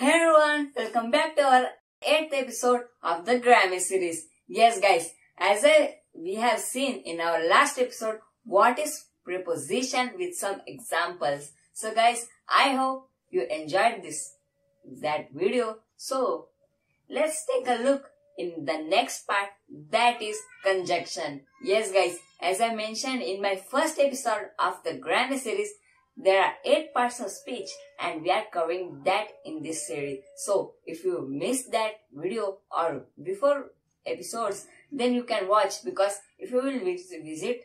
Hey everyone, welcome back to our 8th episode of the Grammy series. Yes guys, we have seen in our last episode what is preposition with some examples. So guys, I hope you enjoyed that video. So let's take a look in the next part, that is conjunction. Yes guys, as I mentioned in my first episode of the Grammy series, there are 8 parts of speech and we are covering that in this series. So if you missed that video or before episodes, then you can watch, because if you will visit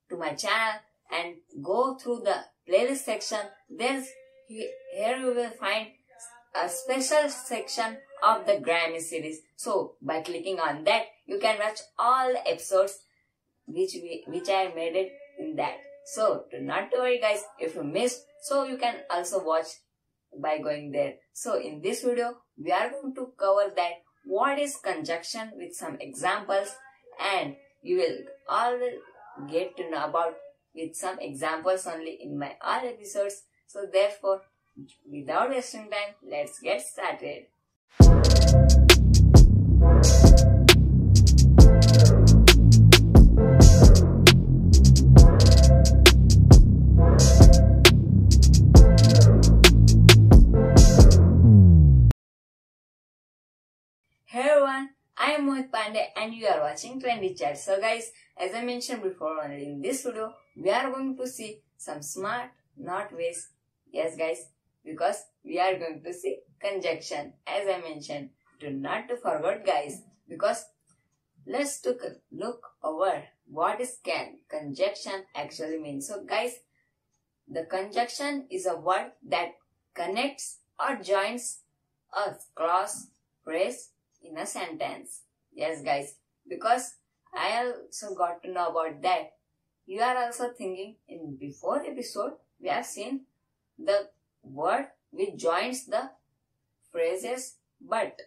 to my channel and go through the playlist section, then here you will find a special section of the Grammy series. So by clicking on that, you can watch all the episodes which I made it in that. So do not worry guys if you missed, so you can also watch by going there. So in this video, we are going to cover that what is conjunction with some examples, and you will all get to know about with some examples only in my all episodes. So therefore, without wasting time, let's get started. Hey everyone, I am Mohit Pandey and you are watching Trendy Chat. So guys, as I mentioned before already in this video, we are going to see some smart not ways. Yes guys, because we are going to see conjunction. As I mentioned, do not to forget guys, because let's take a look over what is conjunction actually means. So guys, the conjunction is a word that connects or joins a clause, phrase in a sentence. Yes guys, because I also got to know about that. You are also thinking in before episode, we have seen the word which joins the phrases but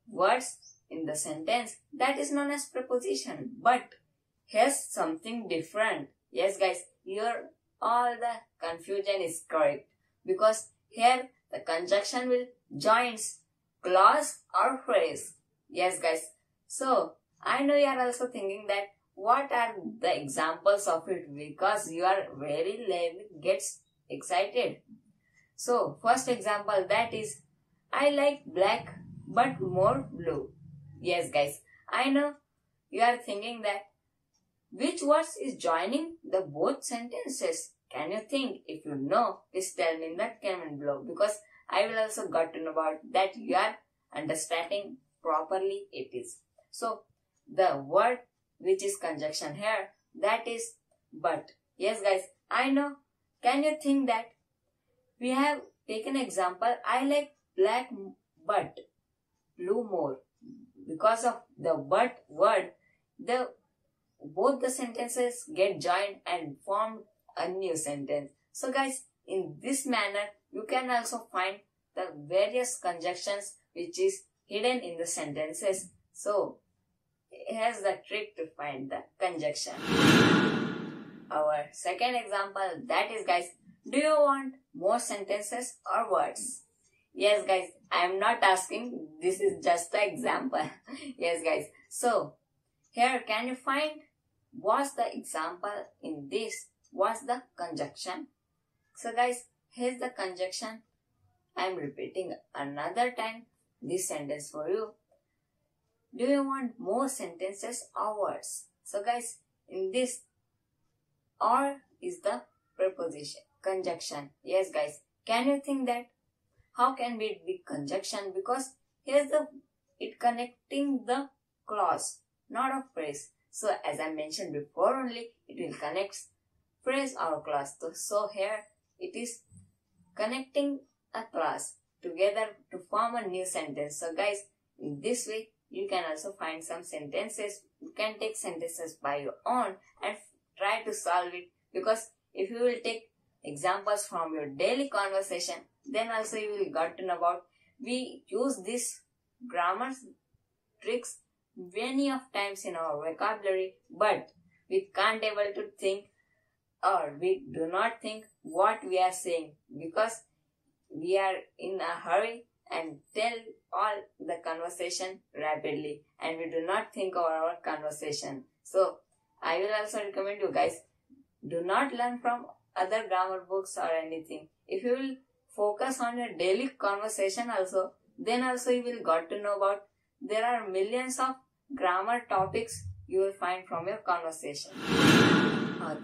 words in the sentence, that is known as preposition. But here's something different. Yes guys, here all the confusion is correct, because here the conjunction will joins clause or phrase. Yes guys, so I know you are also thinking that what are the examples of it, because you are gets excited. So first example, that is I like black but more blue. Yes guys, I know you are thinking that which words is joining the both sentences. Can you think? If you know, please tell me in that comment below, because I will also got to know about that you are understanding properly it is. So the word which is conjunction here, that is but. Yes guys, I know. Can you think that we have taken example I like black but blue more. Because of the but word, both the sentences get joined and form a new sentence. So guys, in this manner, you can also find the various conjunctions which is hidden in the sentences. So here's the trick to find the conjunction. Our second example, that is guys, do you want more sentences or words? Yes guys, I am not asking, this is just the example. Yes guys, so here can you find what's the example in this, what's the conjunction? So guys, here's the conjunction. I am repeating another time this sentence for you. Do you want more sentences or words? So guys, in this, or is the preposition, conjunction. Yes guys, can you think that how can it be conjunction? Because here's it connecting the clause, not a phrase. So as I mentioned before only, it will connect phrase or clause. So here it is connecting a clause together to form a new sentence. So guys, in this way, you can also find some sentences. You can take sentences by your own and try to solve it, because if you will take examples from your daily conversation, then also you will got to know about we use this grammar tricks many of times in our vocabulary, but we can't able to think, or we do not think what we are saying, because we are in a hurry and tell all the conversation rapidly, and we do not think of our conversation. So I will also recommend you guys, do not learn from other grammar books or anything. If you will focus on your daily conversation also, then also you will got to know about there are millions of grammar topics you will find from your conversation.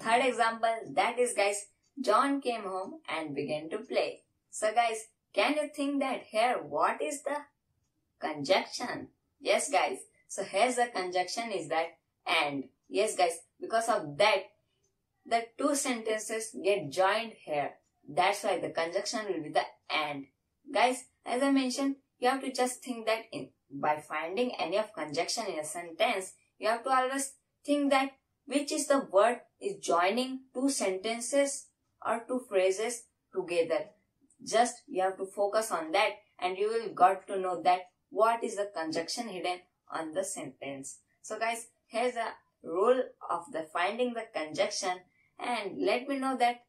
Third example, that is guys, John came home and began to play. So guys, can you think that here what is the conjunction? Yes guys, so here's the conjunction is that and. Yes guys, because of that the two sentences get joined here. That's why the conjunction will be the and. Guys, as I mentioned, you have to just think that by finding any of conjunction in a sentence, you have to always think that which is the word is joining two sentences or two phrases together. Just you have to focus on that and you will got to know that what is the conjunction hidden on the sentence. So guys, here's the rule of the finding the conjunction, and let me know that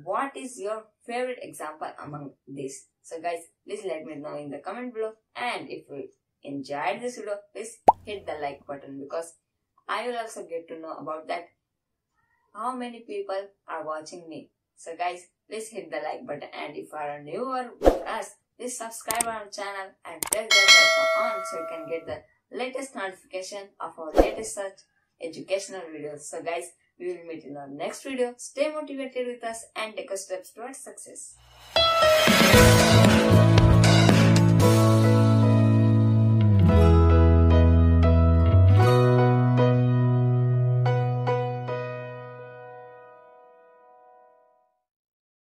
what is your favorite example among these. So guys, please let me know in the comment below, and if you enjoyed this video, please hit the like button, because I will also get to know about that how many people are watching me. So guys, please hit the like button, and if you are newer with us, please subscribe our channel and press the bell on so you can get the latest notification of our latest such educational videos. So guys, we will meet in our next video. Stay motivated with us and take a steps towards success.